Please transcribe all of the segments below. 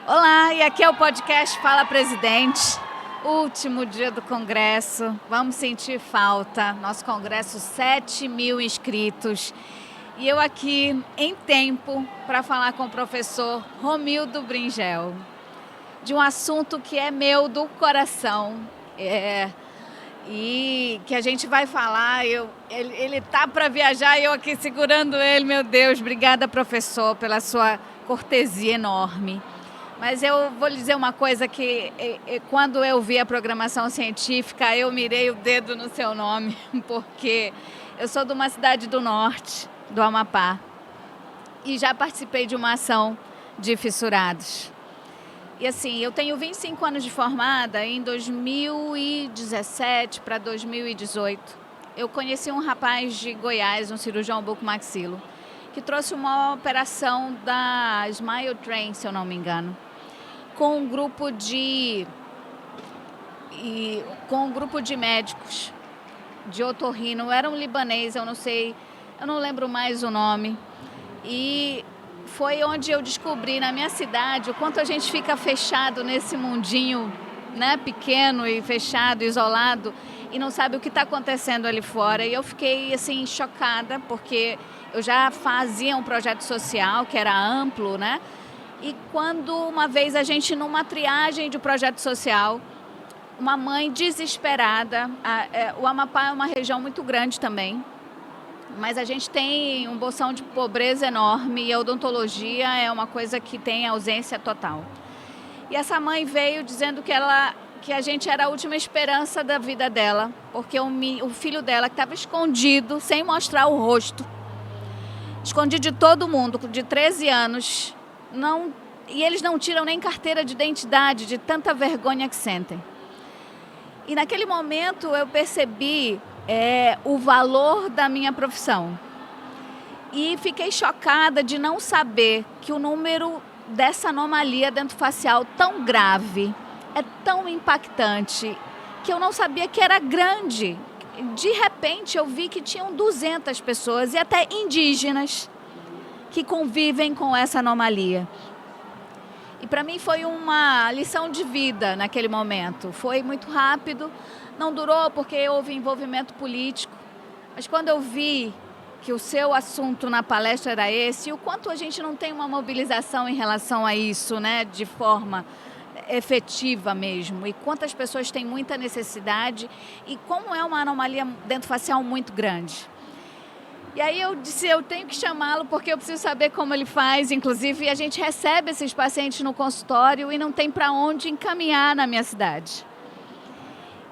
Olá, e aqui é o podcast Fala Presidente, último dia do Congresso, vamos sentir falta, nosso Congresso 7.000 inscritos, e eu aqui em tempo para falar com o professor Romildo Bringel, de um assunto que é meu do coração, e que a gente vai falar, ele tá para viajar e eu aqui segurando ele, meu Deus, obrigada professor pela sua cortesia enorme. Mas eu vou lhe dizer uma coisa que quando eu vi a programação científica, eu mirei o dedo no seu nome, porque eu sou de uma cidade do norte, do Amapá, e já participei de uma ação de fissurados. E assim, eu tenho 25 anos de formada, em 2017 para 2018, eu conheci um rapaz de Goiás, um cirurgião bucomaxilo, que trouxe uma operação da Smile Train, se eu não me engano, com um grupo de médicos de otorrino. Era um libanês, eu não lembro mais o nome. E foi onde eu descobri na minha cidade o quanto a gente fica fechado nesse mundinho, né, pequeno e fechado, isolado, e não sabe o que está acontecendo ali fora. E eu fiquei assim chocada, porque eu já fazia um projeto social que era amplo, né? E quando uma vez a gente, numa triagem de projeto social, uma mãe desesperada, o Amapá é uma região muito grande também, mas a gente tem um bolsão de pobreza enorme e a odontologia é uma coisa que tem ausência total. E essa mãe veio dizendo que a gente era a última esperança da vida dela, porque o filho dela, que estava escondido, sem mostrar o rosto, escondido de todo mundo, de 13 anos, e eles não tiram nem carteira de identidade, de tanta vergonha que sentem. E naquele momento eu percebi o valor da minha profissão. E fiquei chocada de não saber que o número dessa anomalia dentofacial tão grave, é tão impactante, que eu não sabia que era grande. De repente eu vi que tinham 200 pessoas, e até indígenas, que convivem com essa anomalia. E para mim foi uma lição de vida naquele momento. Foi muito rápido, não durou porque houve envolvimento político. Mas quando eu vi que o seu assunto na palestra era esse, e o quanto a gente não tem uma mobilização em relação a isso, né, de forma efetiva mesmo, e quantas pessoas têm muita necessidade, e como é uma anomalia dentofacial muito grande. E aí eu disse, eu tenho que chamá-lo porque eu preciso saber como ele faz. Inclusive, a gente recebe esses pacientes no consultório e não tem para onde encaminhar na minha cidade.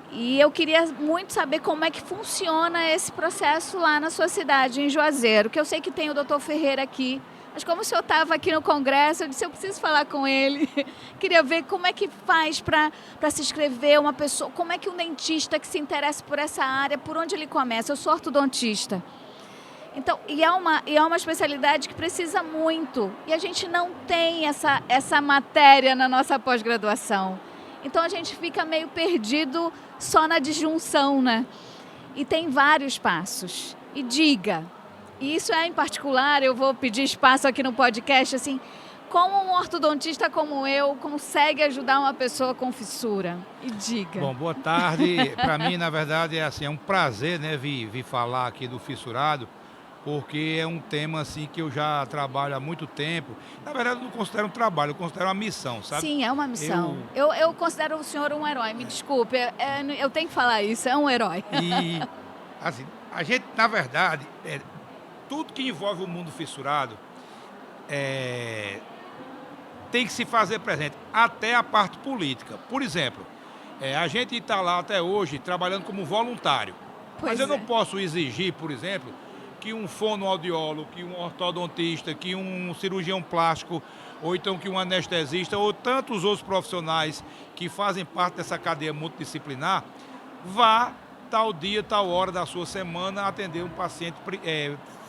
E eu queria muito saber como é que funciona esse processo lá na sua cidade, em Juazeiro, que eu sei que tem o Dr. Ferreira aqui. Mas como o senhor estava aqui no congresso, eu disse, eu preciso falar com ele. Queria ver como é que faz para se inscrever uma pessoa, como é que um dentista que se interessa por essa área, por onde ele começa? Eu sou ortodontista. Então, e é uma especialidade que precisa muito, e a gente não tem essa matéria na nossa pós-graduação. Então a gente fica meio perdido só na disjunção, né? E tem vários passos. E diga, e isso em particular, eu vou pedir espaço aqui no podcast, assim, como um ortodontista como eu consegue ajudar uma pessoa com fissura? E diga. Bom, boa tarde. Para mim, na verdade, é um prazer, né, vir falar aqui do fissurado, porque é um tema assim que eu já trabalho há muito tempo. Na verdade, eu não considero um trabalho, eu considero uma missão, sabe? Sim, é uma missão. Eu considero o senhor um herói, me desculpe, eu tenho que falar isso, é um herói. E, assim, a gente, na verdade, tudo que envolve o mundo fissurado tem que se fazer presente, até a parte política. Por exemplo, a gente está lá até hoje trabalhando como voluntário, mas eu não posso exigir, por exemplo, que um fonoaudiólogo, que um ortodontista, que um cirurgião plástico, ou então que um anestesista, ou tantos outros profissionais que fazem parte dessa cadeia multidisciplinar, vá tal dia, tal hora da sua semana atender um paciente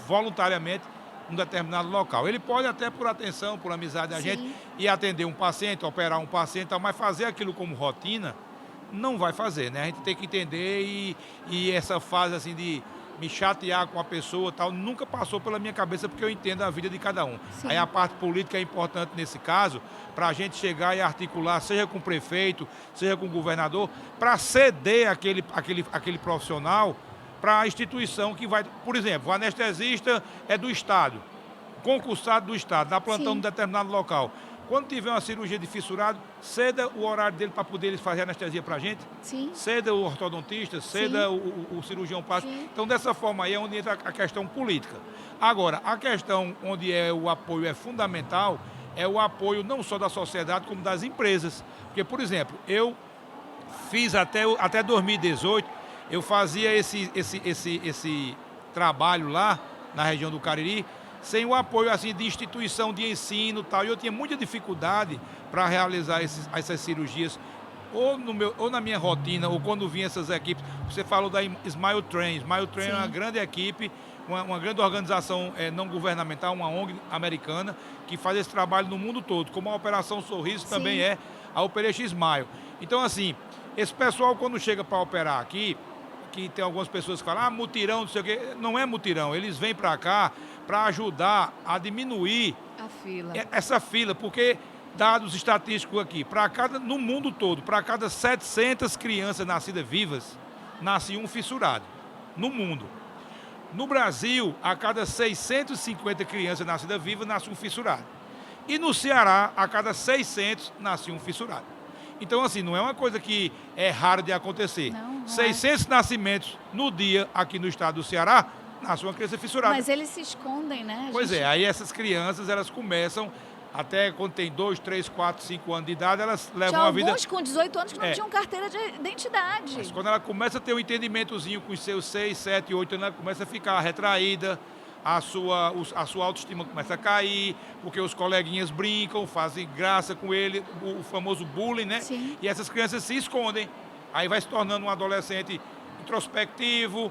voluntariamente em um determinado local. Ele pode até por atenção, por amizade da gente, ir atender um paciente, operar um paciente, mas fazer aquilo como rotina, não vai fazer, né? A gente tem que entender e essa fase assim de me chatear com a pessoa, tal, nunca passou pela minha cabeça, porque eu entendo a vida de cada um. Sim. Aí a parte política é importante nesse caso, para a gente chegar e articular, seja com o prefeito, seja com o governador, para ceder aquele profissional para a instituição que vai... Por exemplo, o anestesista é do Estado, concursado do Estado, dá plantão Sim. em determinado local. Quando tiver uma cirurgia de fissurado, ceda o horário dele para poder eles fazer anestesia para a gente. Sim. Ceda o ortodontista, ceda o cirurgião plástico. Sim. Então, dessa forma aí é onde entra a questão política. Agora, a questão onde o apoio é fundamental é o apoio não só da sociedade, como das empresas. Porque, por exemplo, eu fiz até 2018, eu fazia esse trabalho lá na região do Cariri, sem o apoio assim, de instituição de ensino e tal. E eu tinha muita dificuldade para realizar essas cirurgias, ou na minha rotina, ou quando vinha essas equipes. Você falou da Smile Train. Smile Train é uma grande equipe, uma grande organização não governamental, uma ONG americana, que faz esse trabalho no mundo todo, como a Operação Sorriso também é a Operation Smile. Então, assim, esse pessoal, quando chega para operar aqui, que tem algumas pessoas que falam, mutirão, não sei o quê. Não é mutirão, eles vêm para cá para ajudar a diminuir a fila. Essa fila, porque dados estatísticos aqui, no mundo todo, para cada 700 crianças nascidas vivas, nasce um fissurado, no mundo. No Brasil, a cada 650 crianças nascidas vivas, nasce um fissurado. E no Ceará, a cada 600, nasce um fissurado. Então, assim, não é uma coisa que é raro de acontecer. Não 600 nascimentos no dia aqui no estado do Ceará, nasce uma criança fissurada. Mas eles se escondem, né? Pois é, aí essas crianças, elas começam, até quando tem 2, 3, 4, 5 anos de idade, elas levam a vida... alguns com 18 anos que não tinham carteira de identidade. Mas quando ela começa a ter um entendimentozinho com os seus 6, 7, 8 anos, ela começa a ficar retraída, a sua autoestima começa a cair, porque os coleguinhas brincam, fazem graça com ele, o famoso bullying, né? Sim. E essas crianças se escondem. Aí vai se tornando um adolescente introspectivo,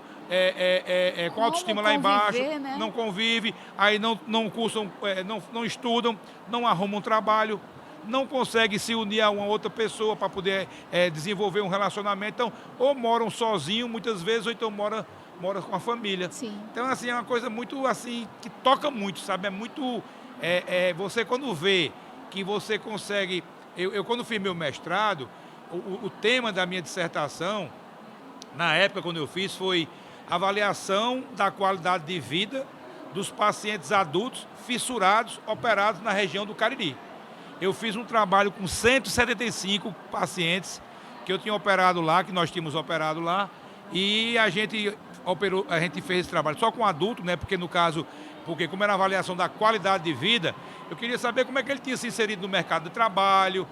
com a autoestima lá embaixo, né? não convive, aí não cursam, não estudam, não arrumam trabalho, não conseguem se unir a uma outra pessoa para poder desenvolver um relacionamento. Então, ou moram sozinhos muitas vezes, ou então mora com a família. Sim. Então, assim, é uma coisa muito, assim, que toca muito, sabe? É muito... você, quando vê que você consegue... Eu quando fiz meu mestrado, o tema da minha dissertação, na época, quando eu fiz, foi avaliação da qualidade de vida dos pacientes adultos fissurados operados na região do Cariri. Eu fiz um trabalho com 175 pacientes que eu tinha operado lá, que nós tínhamos operado lá, e a gente fez esse trabalho só com adulto, né? Porque como era a avaliação da qualidade de vida, eu queria saber como é que ele tinha se inserido no mercado de trabalho,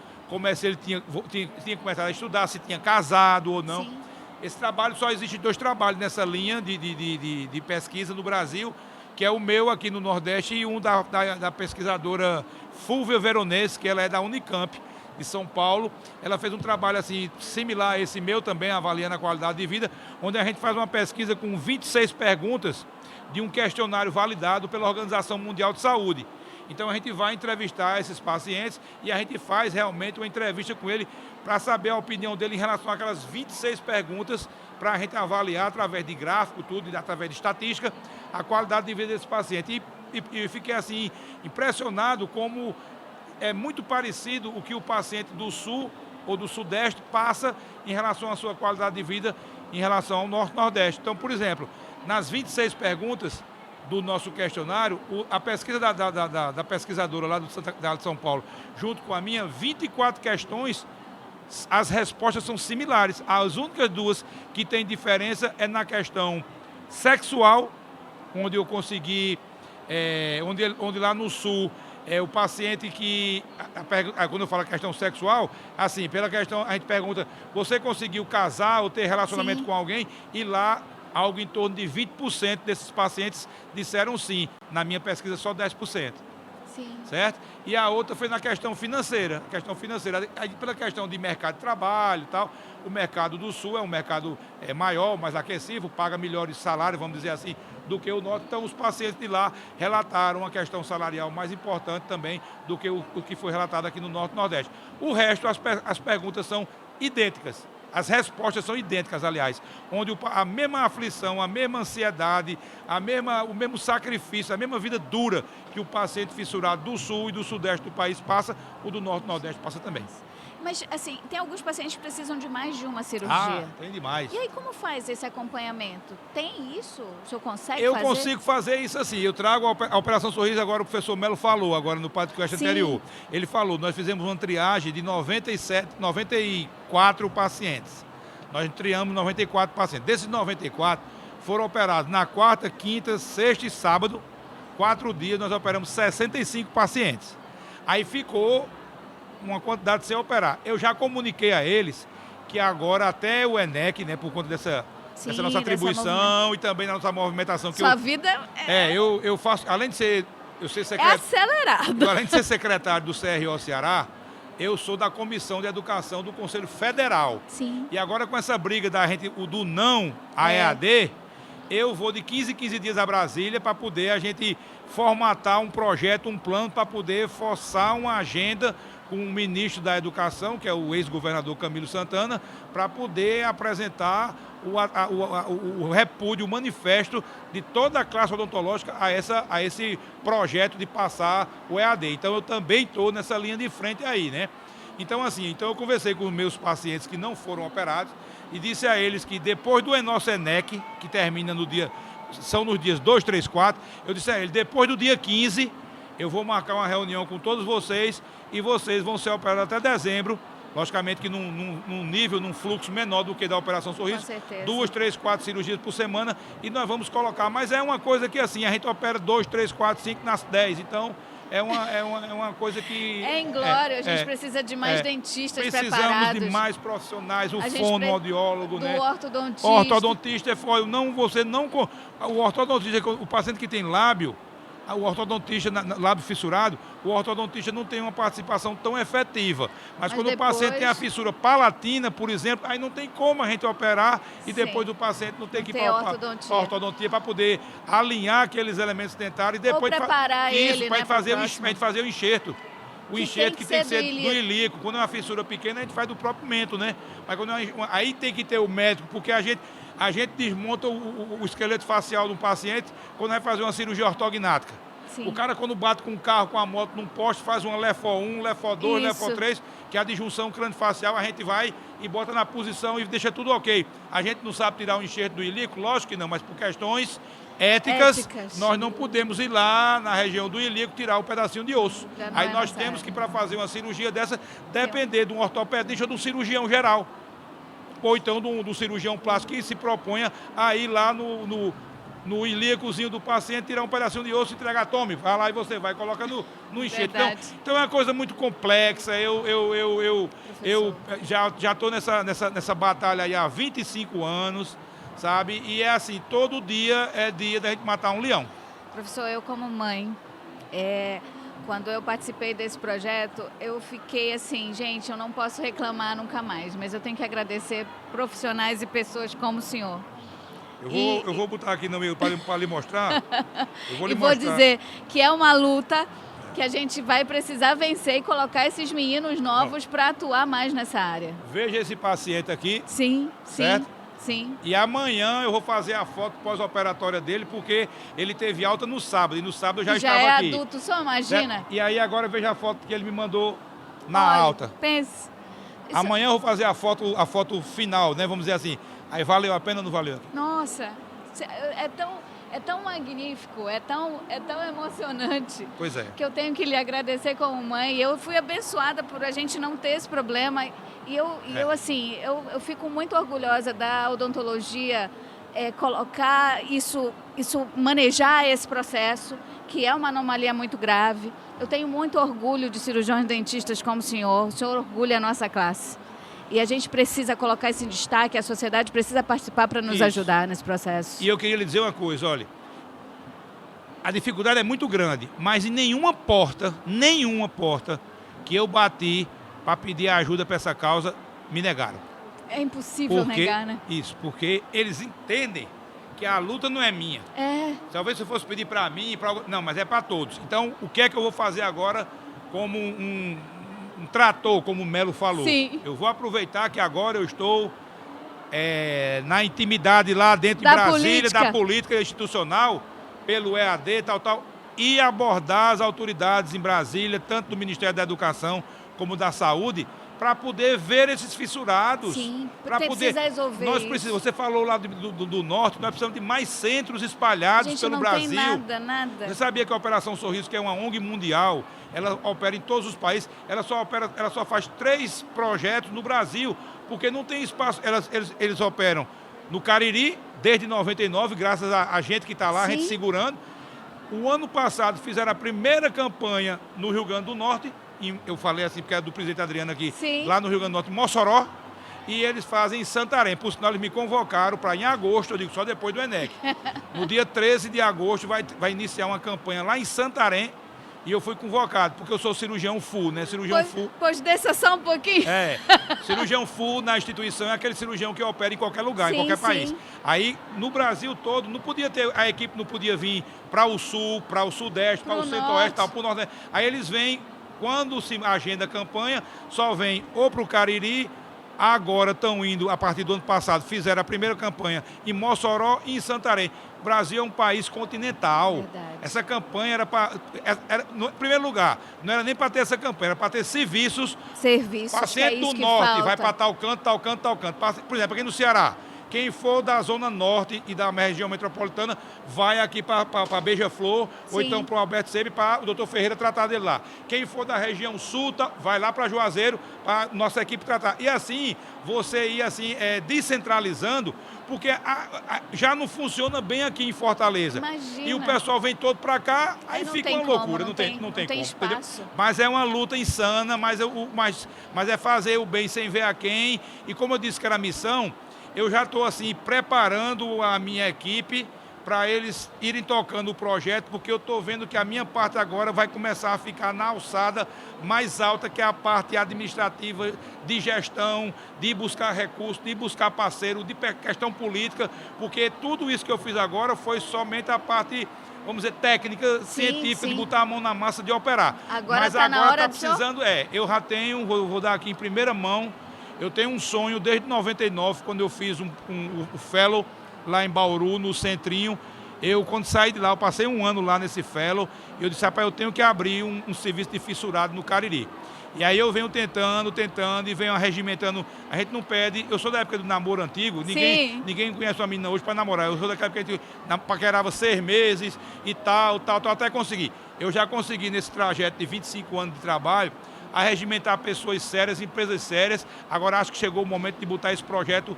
se ele tinha começado a estudar, se tinha casado ou não. Sim. Esse trabalho, só existe 2 trabalhos nessa linha de pesquisa no Brasil, que é o meu aqui no Nordeste e um da pesquisadora Fúvia Veronese, que ela é da Unicamp, de São Paulo. Ela fez um trabalho assim, similar a esse meu também, avaliando a qualidade de vida, onde a gente faz uma pesquisa com 26 perguntas de um questionário validado pela Organização Mundial de Saúde. Então a gente vai entrevistar esses pacientes e a gente faz realmente uma entrevista com ele para saber a opinião dele em relação àquelas 26 perguntas, para a gente avaliar através de gráfico, tudo, e através de estatística, a qualidade de vida desse paciente. E fiquei assim, impressionado como é muito parecido o que o paciente do Sul ou do Sudeste passa em relação à sua qualidade de vida em relação ao Norte-Nordeste. Então, por exemplo, nas 26 perguntas do nosso questionário, a pesquisa da pesquisadora lá de São Paulo, junto com a minha, 24 questões, as respostas são similares. As únicas 2 que tem diferença é na questão sexual, onde eu consegui, onde lá no Sul, o paciente que, quando eu falo a questão sexual, assim, pela questão, a gente pergunta, você conseguiu casar ou ter relacionamento Sim. com alguém? E lá, algo em torno de 20% desses pacientes disseram sim. Na minha pesquisa, só 10%. Sim. Certo? E a outra foi na questão financeira. Aí, pela questão de mercado de trabalho e tal, o mercado do Sul é um mercado maior, mais aquecido, paga melhores salários, vamos dizer assim, do que o Norte. Então, os pacientes de lá relataram uma questão salarial mais importante também do que o que foi relatado aqui no Norte e Nordeste. O resto, as perguntas são idênticas. As respostas são idênticas, aliás, onde a mesma aflição, a mesma ansiedade, o mesmo sacrifício, a mesma vida dura que o paciente fissurado do sul e do sudeste do país passa, o do norte e nordeste passa também. Mas, assim, tem alguns pacientes que precisam de mais de uma cirurgia. Ah, tem demais. E aí, como faz esse acompanhamento? Tem isso? O senhor consegue Eu fazer? consigo fazer isso assim. Eu trago a Operação Sorriso, agora o professor Melo falou, agora no podcast anterior. Ele falou, nós fizemos uma triagem de 94 pacientes. Nós triamos 94 pacientes. Desses 94, foram operados na quarta, quinta, sexta e sábado. 4 dias nós operamos 65 pacientes. Aí ficou uma quantidade sem operar. Eu já comuniquei a eles que agora até o ENEC, né, por conta dessa nossa atribuição e também na nossa movimentação. Sua vida eu faço, além de ser secretário, acelerado. além de ser secretário do CRO Ceará, eu sou da Comissão de Educação do Conselho Federal. Sim. E agora com essa briga da gente, do não à EAD, eu vou de 15 em 15 dias a Brasília para poder a gente formatar um projeto, um plano para poder forçar uma agenda com o ministro da Educação, que é o ex-governador Camilo Santana, para poder apresentar o repúdio, o manifesto de toda a classe odontológica a esse projeto de passar o EAD. Então eu também estou nessa linha de frente aí, né? Então assim, eu conversei com os meus pacientes que não foram operados e disse a eles que depois do nosso ENEC, que termina nos dias 2, 3, 4, eu disse a eles, depois do dia 15, eu vou marcar uma reunião com todos vocês e vocês vão ser operados até dezembro, logicamente que num nível, num fluxo menor do que da Operação Sorriso, com certeza. 2, 3, 4 cirurgias por semana e nós vamos colocar, mas é uma coisa que assim, a gente opera 2, 3, 4, 5 nas 10, então é uma coisa que... É inglório, a gente precisa de mais dentistas preparados. Precisamos de mais profissionais, o fonoaudiólogo, né? Do ortodontista. Ortodontista o ortodontista, o paciente que tem lábio, o ortodontista, lábio fissurado, o ortodontista não tem uma participação tão efetiva. Mas quando depois... o paciente tem a fissura palatina, por exemplo, aí não tem como a gente operar e depois do paciente não tem que ir para a ortodontia para poder alinhar aqueles elementos dentários e depois preparar ele, para né, fazer o enxerto. O enxerto que tem que ser do ilíaco. Quando é uma fissura pequena, a gente faz do próprio mento, né? Mas quando aí tem que ter o médico, porque a gente desmonta o esqueleto facial do paciente quando vai fazer uma cirurgia ortognática. Sim. O cara, quando bate com um carro, com a moto num poste, faz uma LEFO 1, LEFO 2, LEFO 3, que é a disjunção craniofacial, a gente vai e bota na posição e deixa tudo ok. A gente não sabe tirar o enxerto do ilíaco? Lógico que não, mas por questões éticas, nós não podemos ir lá na região do ilíaco tirar um pedacinho de osso. Aí nós temos que, para fazer uma cirurgia dessa, depender de um ortopedista ou de um cirurgião geral. Ou então do cirurgião plástico que se proponha a ir lá no ilíacozinho do paciente, tirar um pedacinho de osso e entregar, tome, vai lá e você vai, coloca no enxerto. Então é uma coisa muito complexa, eu já estou nessa batalha aí há 25 anos, sabe? E é assim, todo dia é dia da gente matar um leão. Professor, eu como mãe, quando eu participei desse projeto, eu fiquei assim, gente, eu não posso reclamar nunca mais, mas eu tenho que agradecer profissionais e pessoas como o senhor. Eu vou botar aqui no meio para lhe mostrar. Vou dizer que é uma luta que a gente vai precisar vencer e colocar esses meninos novos para atuar mais nessa área. Veja esse paciente aqui. Sim, certo? Sim. E amanhã eu vou fazer a foto pós-operatória dele, porque ele teve alta no sábado, e no sábado eu já estava aqui. Já é adulto, só imagina. Certo? E aí agora veja a foto que ele me mandou na alta. Pense. Amanhã eu vou fazer a foto final, né? Vamos dizer assim. Aí valeu a pena ou não valeu? Nossa, é tão magnífico, é tão emocionante. Pois é. Que eu tenho que lhe agradecer como mãe. Eu fui abençoada por a gente não ter esse problema. E eu fico muito orgulhosa da odontologia colocar isso, manejar esse processo, que é uma anomalia muito grave. Eu tenho muito orgulho de cirurgiões dentistas como o senhor orgulha a nossa classe. E a gente precisa colocar isso em destaque, a sociedade precisa participar para nos ajudar nesse processo. E eu queria lhe dizer uma coisa, olha, a dificuldade é muito grande, mas em nenhuma porta que eu bati para pedir ajuda para essa causa, me negaram. É impossível negar, né? Isso, porque eles entendem que a luta não é minha. Talvez se eu fosse pedir para mim, não, mas é para todos. Então, o que é que eu vou fazer agora como um trator, como o Melo falou? Sim. Eu vou aproveitar que agora eu estou na intimidade lá dentro de Brasília, da política institucional, pelo EAD, tal, e abordar as autoridades em Brasília, tanto do Ministério da Educação como da Saúde, para poder ver esses fissurados. Sim, para poder resolver Você falou lá do Norte, nós precisamos de mais centros espalhados pelo Brasil. Nada. Você sabia que a Operação Sorriso, que é uma ONG mundial, ela opera em todos os países, ela só faz 3 projetos no Brasil, porque não tem espaço. Eles operam no Cariri, desde 99, graças a gente que está lá, Sim. a gente segurando. O ano passado fizeram a primeira campanha no Rio Grande do Norte, eu falei assim porque é do presidente Adriano aqui, Sim. lá no Rio Grande do Norte, Mossoró, e eles fazem em Santarém. Por sinal, eles me convocaram para em agosto, eu digo só depois do ENEC. No dia 13 de agosto vai iniciar uma campanha lá em Santarém, e eu fui convocado, porque eu sou cirurgião full, né? Cirurgião full. Pode descer só um pouquinho? Cirurgião full na instituição é aquele cirurgião que opera em qualquer lugar, sim, em qualquer sim. país. Aí, no Brasil todo, a equipe não podia vir para o Sul, para o Sudeste, para o Centro-Oeste, para o Nordeste. Aí eles vêm, quando se agenda a campanha, só vem ou para o Cariri. Agora estão indo, a partir do ano passado, fizeram a primeira campanha em Mossoró e em Santarém. O Brasil é um país continental. Verdade. Essa campanha era para... Em primeiro lugar, não era nem para ter essa campanha, era para ter serviços. Paciente do Norte vai para tal canto, tal canto, tal canto. Por exemplo, aqui no Ceará, quem for da Zona Norte e da região metropolitana vai aqui para Beija-Flor, ou então para o Alberto Seib, para o doutor Ferreira tratar dele lá. Quem for da região sul, vai lá para Juazeiro, para nossa equipe tratar. E assim, você ir assim, descentralizando, porque já não funciona bem aqui em Fortaleza. Imagina. E o pessoal vem todo para cá, aí fica uma loucura. Não tem como, espaço. Mas é uma luta insana, mas é fazer o bem sem ver a quem. E como eu disse que era missão, eu já estou assim preparando a minha equipe para eles irem tocando o projeto, porque eu estou vendo que a minha parte agora vai começar a ficar na alçada mais alta, que é a parte administrativa, de gestão, de buscar recursos, de buscar parceiro, de questão política, porque tudo isso que eu fiz agora foi somente a parte, vamos dizer, técnica, científica, de botar a mão na massa, de operar. Mas agora está precisando, eu já tenho, vou dar aqui em primeira mão. Eu tenho um sonho desde 99, quando eu fiz o fellow lá em Bauru, no Centrinho. Quando saí de lá, eu passei um ano lá nesse fellow, e eu disse, rapaz, eu tenho que abrir um serviço de fissurado no Cariri. E aí eu venho tentando, e venho arregimentando. A gente não pede, eu sou da época do namoro antigo, ninguém conhece uma menina hoje para namorar. Eu sou daquela época que a gente paquerava 6 meses e tal, até conseguir. Eu já consegui, nesse trajeto de 25 anos de trabalho, arregimentar pessoas sérias, empresas sérias. Agora acho que chegou o momento de botar esse projeto,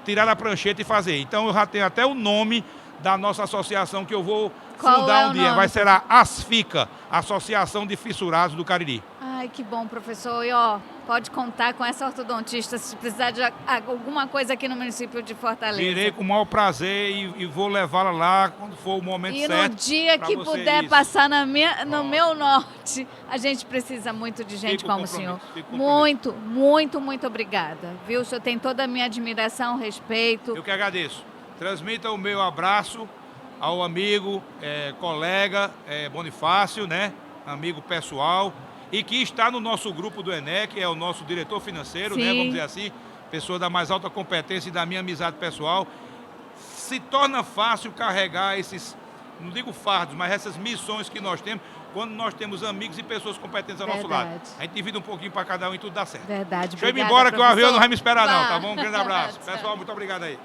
tirar da prancheta e fazer. Então eu já tenho até o nome da nossa associação que eu vou fundar um dia. Vai ser a ASFICA, Associação de Fissurados do Cariri. Ai, que bom, professor. E pode contar com essa ortodontista se precisar de alguma coisa aqui no município de Fortaleza. Irei com o maior prazer e vou levá-la lá quando for o momento certo. E no dia que puder passar no meu norte, a gente precisa muito de gente como o senhor. Muito, muito, muito obrigada. Viu? O senhor tem toda a minha admiração, respeito. Eu que agradeço. Transmita o meu abraço ao amigo, colega Bonifácio, né? Amigo pessoal, e que está no nosso grupo do ENEC, é o nosso diretor financeiro, né? Vamos dizer assim, pessoa da mais alta competência e da minha amizade pessoal. Se torna fácil carregar esses, não digo fardos, mas essas missões que nós temos, quando nós temos amigos e pessoas competentes ao nosso lado. A gente divide um pouquinho para cada um e tudo dá certo. Verdade. Deixa eu ir embora, que o avião não vai me esperar não, tá bom? Um grande abraço. Pessoal, muito obrigado aí.